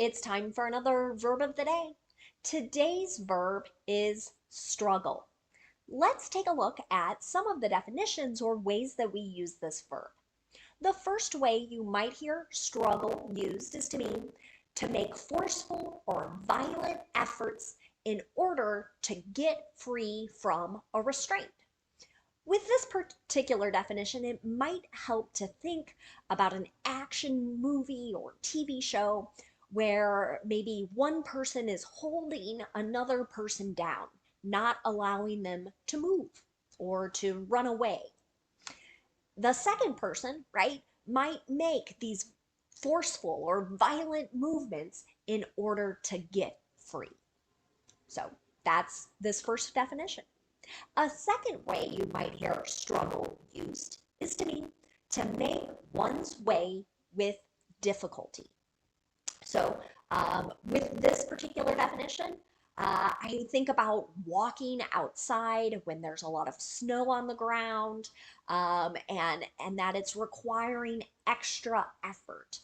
It's time for another verb of the day. Today's verb is struggle. Let's take a look at some of the definitions or ways that we use this verb. The first way you might hear struggle used is to mean to make forceful or violent efforts in order to get free from a restraint. With this particular definition, it might help to think about an action movie or TV show where maybe one person is holding another person down, not allowing them to move or to run away. The second person, right, might make these forceful or violent movements in order to get free. So that's this first definition. A second way you might hear struggle used is to mean to make one's way with difficulty. So with this particular definition, I think about walking outside when there's a lot of snow on the ground, and that it's requiring extra effort.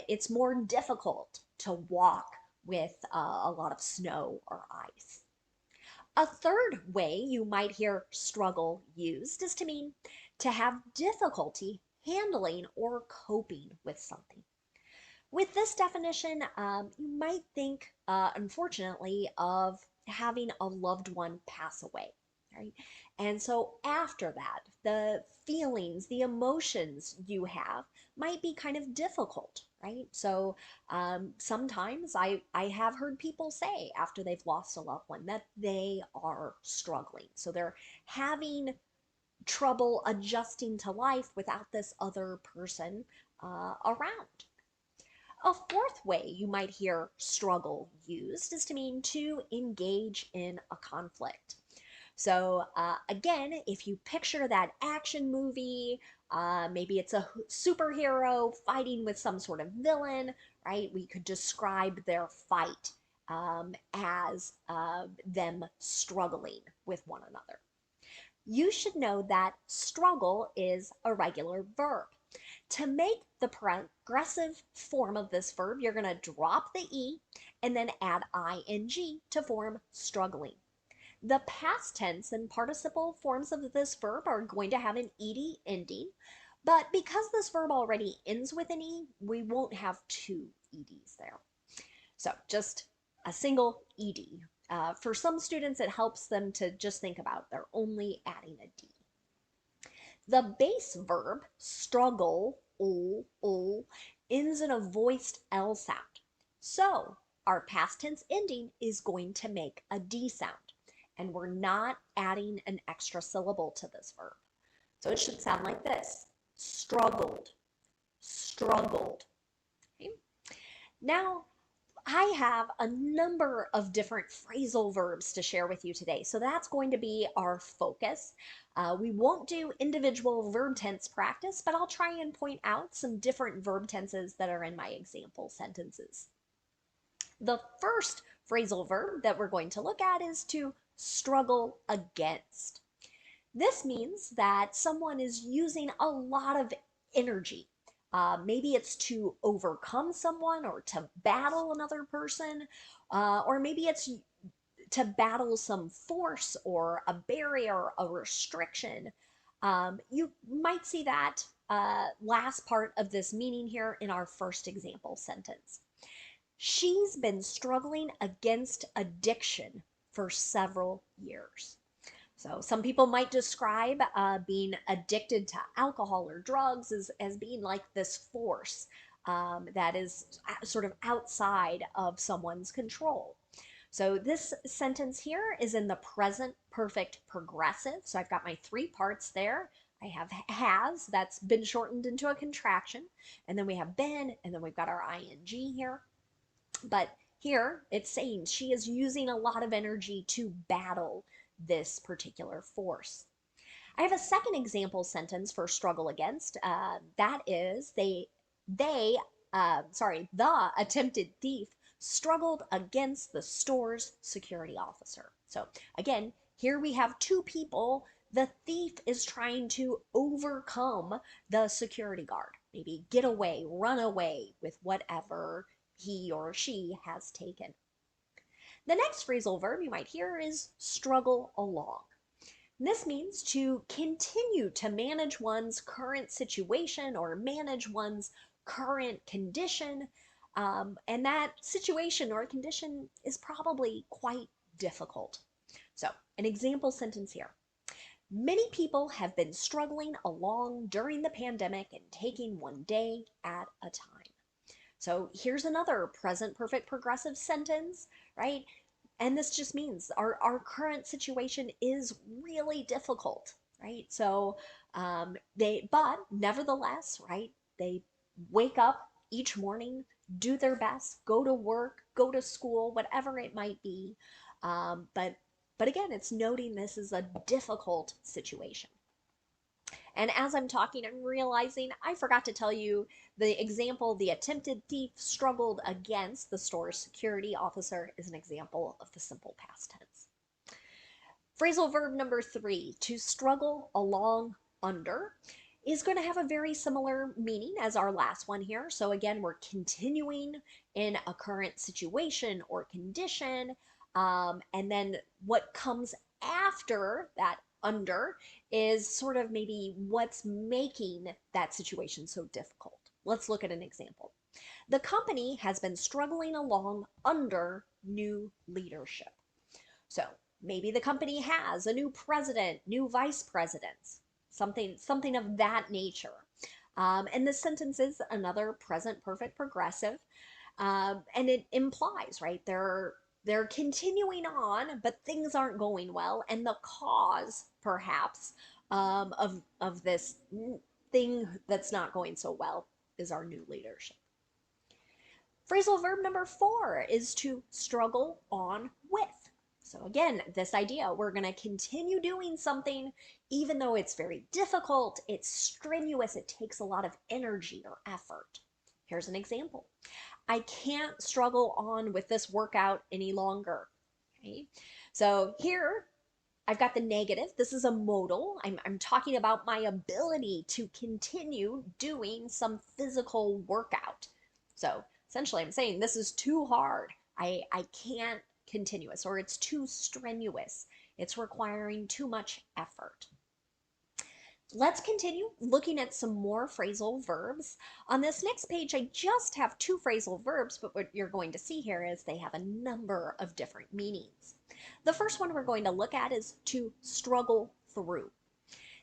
It's more difficult to walk with a lot of snow or ice. A third way you might hear struggle used is to mean to have difficulty handling or coping with something. With this definition, you might think, unfortunately, of having a loved one pass away, right? And so after that, the feelings, the emotions you have might be kind of difficult, right? So sometimes I have heard people say after they've lost a loved one that they are struggling. So they're having trouble adjusting to life without this other person around. A fourth way you might hear struggle used is to mean to engage in a conflict. So again, if you picture that action movie, maybe it's a superhero fighting with some sort of villain, right? We could describe their fight as them struggling with one another. You should know that struggle is a regular verb. To make the progressive form of this verb, you're going to drop the E and then add ing to form struggling. The past tense and participle forms of this verb are going to have an ed ending, but because this verb already ends with an E, we won't have two eds there. So just a single ed. For some students, it helps them to just think about they're only adding a D. The base verb, struggle, ends in a voiced L sound. So our past tense ending is going to make a D sound, and we're not adding an extra syllable to this verb. So it should sound like this: struggled, struggled. Okay? Now, I have a number of different phrasal verbs to share with you today, so that's going to be our focus. We won't do individual verb tense practice, but I'll try and point out some different verb tenses that are in my example sentences. The first phrasal verb that we're going to look at is to struggle against. This means that someone is using a lot of energy. Maybe it's to overcome someone or to battle another person, or maybe it's to battle some force or a barrier, a restriction. You might see that last part of this meaning here in our first example sentence. She's been struggling against addiction for several years. So some people might describe being addicted to alcohol or drugs as being like this force that is sort of outside of someone's control. So this sentence here is in the present perfect progressive. So I've got my three parts there. I have has, that's been shortened into a contraction, and then we have been, and then we've got our ing here. But here it's saying she is using a lot of energy to battle this particular force. I have a second example sentence for struggle against. That is, the attempted thief struggled against the store's security officer. So again, here we have two people. The thief is trying to overcome the security guard, maybe get away, run away with whatever he or she has taken. The next phrasal verb you might hear is struggle along. This means to continue to manage one's current situation or manage one's current condition. And that situation or condition is probably quite difficult. So, an example sentence here. Many people have been struggling along during the pandemic and taking one day at a time. So, here's another present perfect progressive sentence, right? And this just means our current situation is really difficult, right? So but nevertheless, right, they wake up each morning, do their best, go to work, go to school, whatever it might be. But again, it's noting this is a difficult situation. And as I'm talking, I'm realizing I forgot to tell you the example, the attempted thief struggled against the store's security officer, is an example of the simple past tense. Phrasal verb number 3, to struggle along under, is going to have a very similar meaning as our last one here. So again, we're continuing in a current situation or condition. And then what comes after that under is sort of maybe what's making that situation so difficult. Let's look at an example. The company has been struggling along under new leadership. So maybe the company has a new president, new vice presidents, something of that nature. And this sentence is another present perfect progressive. And it implies, right, they're continuing on, but things aren't going well, and the cause, perhaps, of this thing that's not going so well is our new leadership. Phrasal verb number 4 is to struggle on with. So again, this idea, we're going to continue doing something even though it's very difficult, it's strenuous, it takes a lot of energy or effort. Here's an example. I can't struggle on with this workout any longer. Okay? So here I've got the negative. This is a modal. I'm talking about my ability to continue doing some physical workout. So essentially I'm saying this is too hard. I can't continue it, or it's too strenuous. It's requiring too much effort. Let's continue looking at some more phrasal verbs. On this next page, I just have 2 phrasal verbs, but what you're going to see here is they have a number of different meanings. The first one we're going to look at is to struggle through.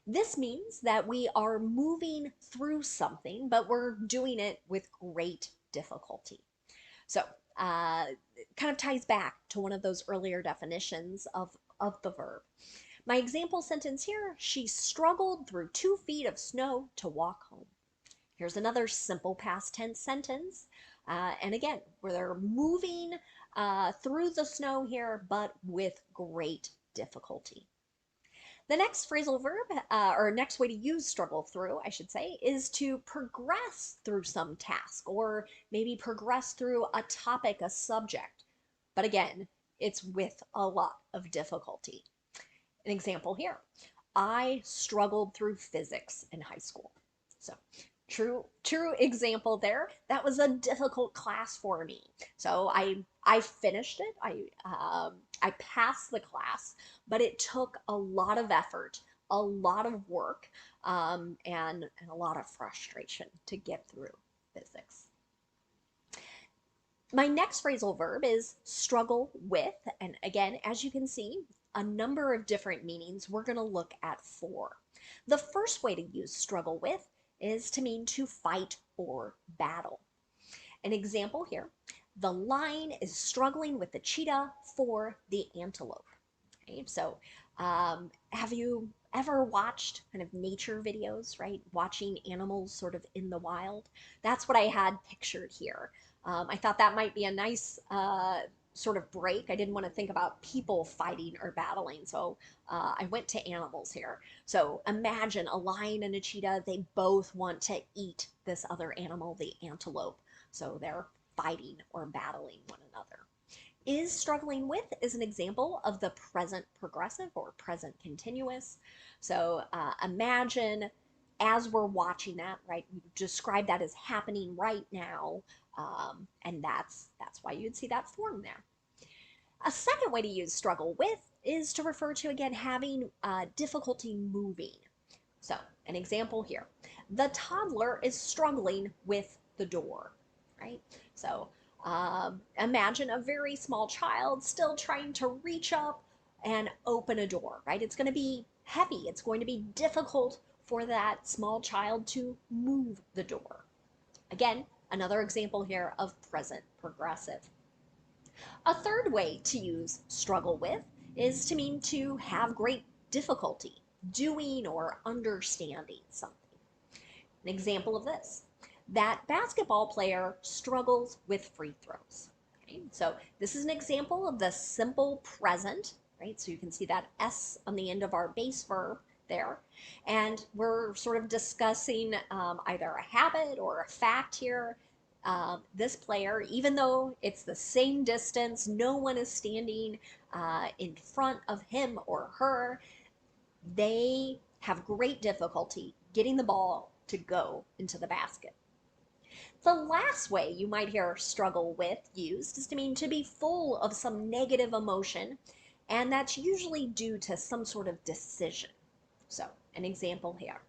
This means that we are moving through something, but we're doing it with great difficulty. So it kind of ties back to one of those earlier definitions of the verb. My example sentence here, she struggled through 2 feet of snow to walk home. Here's another simple past tense sentence. And again, where they're moving through the snow here, but with great difficulty. The next phrasal verb, or next way to use struggle through, I should say, is to progress through some task, or maybe progress through a topic, a subject. But again, it's with a lot of difficulty. An example here, I struggled through physics in high school. So true example there. That was a difficult class for me. So I finished it. I passed the class, but it took a lot of effort, a lot of work, and a lot of frustration to get through physics. My next phrasal verb is struggle with, and again, as you can see, a number of different meanings. We're going to look at 4. The first way to use struggle with is to mean to fight or battle. An example here, the lion is struggling with the cheetah for the antelope. Okay, so have you ever watched kind of nature videos, right? Watching animals sort of in the wild? That's what I had pictured here. I thought that might be a nice sort of break. I didn't want to think about people fighting or battling, so I went to animals here. So imagine a lion and a cheetah, they both want to eat this other animal, the antelope. So they're fighting or battling one another. Is struggling with is an example of the present progressive or present continuous. So imagine as we're watching that, right, we describe that as happening right now. And that's why you'd see that form there. A second way to use struggle with is to refer to, again, having difficulty moving. So, an example here. The toddler is struggling with the door, right? So, imagine a very small child still trying to reach up and open a door, right? It's going to be heavy. It's going to be difficult for that small child to move the door. Again, another example here of present progressive. A third way to use struggle with is to mean to have great difficulty doing or understanding something. An example of this: that basketball player struggles with free throws. Okay? So this is an example of the simple present, right? So you can see that S on the end of our base verb there. And we're sort of discussing either a habit or a fact here. This player, even though it's the same distance, no one is standing in front of him or her, they have great difficulty getting the ball to go into the basket. The last way you might hear struggle with used is to mean to be full of some negative emotion, and that's usually due to some sort of decision. So, an example here: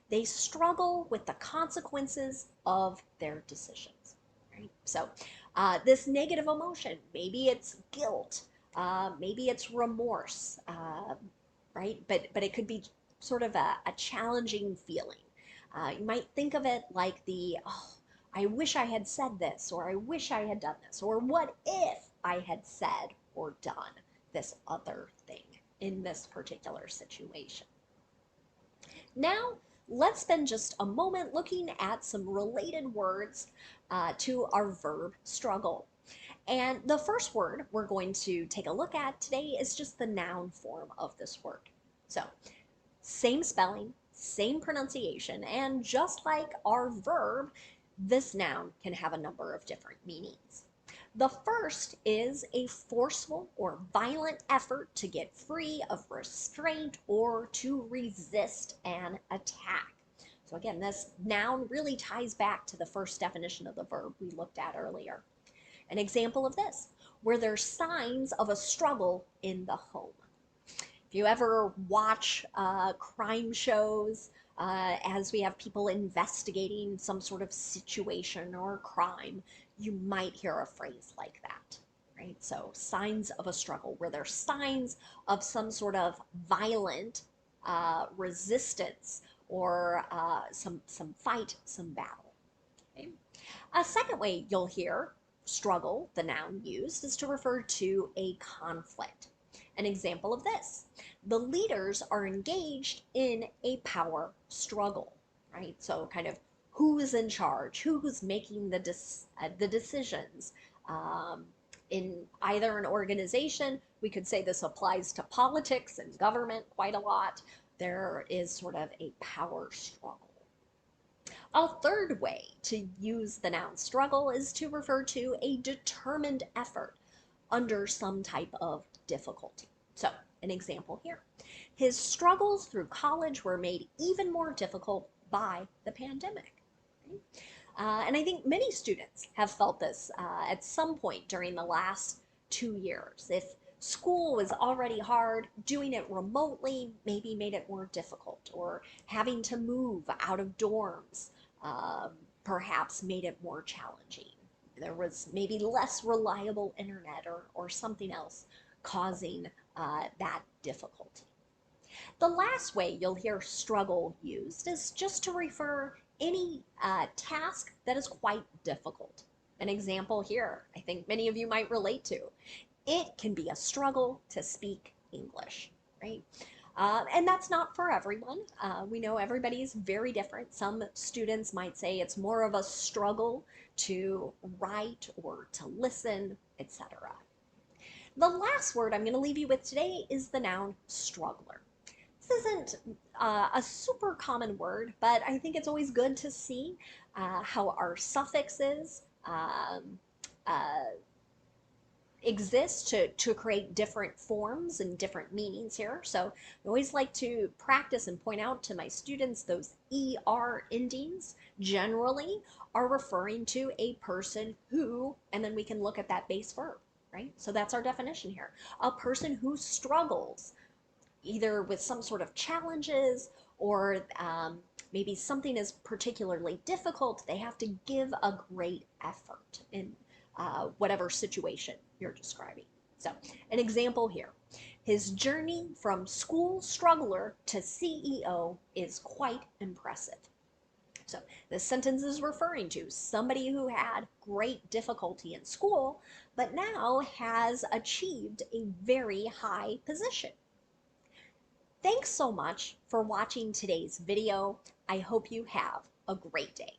they struggle with the consequences of their decisions. Right? So, this negative emotion, maybe it's guilt, maybe it's remorse, right? But it could be sort of a challenging feeling. You might think of it like oh, I wish I had said this, or I wish I had done this, or what if I had said or done this other thing in this particular situation. Now, let's spend just a moment looking at some related words to our verb struggle. And the first word we're going to take a look at today is just the noun form of this word. So, same spelling, same pronunciation, and just like our verb, this noun can have a number of different meanings. The first is a forceful or violent effort to get free of restraint or to resist an attack. So again, this noun really ties back to the first definition of the verb we looked at earlier. An example of this: where there's signs of a struggle in the home. If you ever watch crime shows, as we have people investigating some sort of situation or crime, you might hear a phrase like that, right? So, signs of a struggle, where there's signs of some sort of violent resistance or some fight, some battle. Okay? A second way you'll hear struggle, the noun, used is to refer to a conflict. An example of this: the leaders are engaged in a power struggle, right? So kind of who is in charge, who's making the decisions. In either an organization, we could say this applies to politics and government quite a lot. There is sort of a power struggle. A third way to use the noun struggle is to refer to a determined effort under some type of difficulty. So, an example here: his struggles through college were made even more difficult by the pandemic. Right? And I think many students have felt this at some point during the last 2 years. If school was already hard, doing it remotely maybe made it more difficult, or having to move out of dorms perhaps made it more challenging. There was maybe less reliable internet or something else causing that difficulty. The last way you'll hear struggle used is just to refer any task that is quite difficult. An example here, I think many of you might relate to: it can be a struggle to speak English, right? And that's not for everyone. We know everybody's very different. Some students might say it's more of a struggle to write or to listen, etc. The last word I'm going to leave you with today is the noun struggler. This isn't a super common word, but I think it's always good to see how our suffixes exists to create different forms and different meanings here. So I always like to practice and point out to my students those ER endings generally are referring to a person who, and then we can look at that base verb, right? So that's our definition here. A person who struggles either with some sort of challenges or maybe something is particularly difficult. They have to give a great effort in whatever situation you're describing. So, an example here. His journey from school struggler to CEO is quite impressive. So, this sentence is referring to somebody who had great difficulty in school, but now has achieved a very high position. Thanks so much for watching today's video. I hope you have a great day.